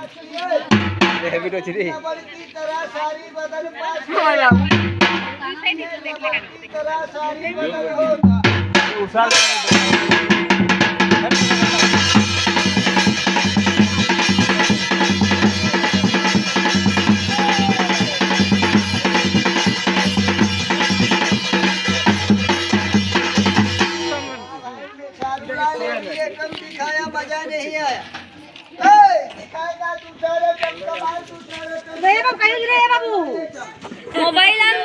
ये वीडियो चली की तरह सारी बदन पास की तरह सारी बदन होता कम दिखाया मजा नहीं आया दिखाएगा दूसरा रकम कमाल दूसरा रकम रे बाबू काही रे बाबू मोबाईल आण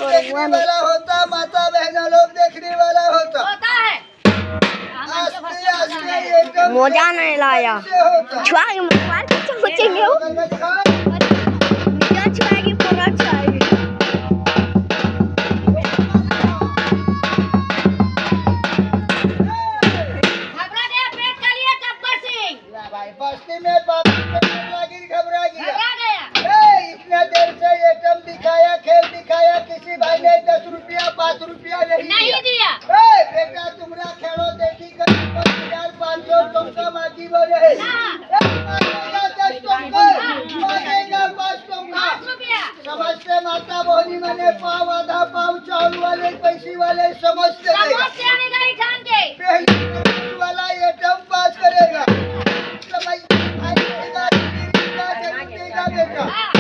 देखने वाला होता, माता बहना लोग देखने वाला होता मोजा नहीं लाया छुआ के मोबाइल पे सोचेंगे हो वीडियो छुआएगी पूरा छुआएगी घबरा गया पेट का लिए गब्बर सिंह भाई बस्ती में बाबू घबरा गया इतने देर से एटम दिखाया खेल दिखाया किसी भाई ने 10 रुपया 5 रुपया नहीं दिया बेटा तुम्हारा खेलो देखी कर 5,500 तुमका मांगी वो रहे मांगेगा 5 रुपया समझते माता मोहनी मैंने पाव आधा पाव चावल वाले पैसे वाले समझते पहले वाला एटम पास करेगा समझ बेटा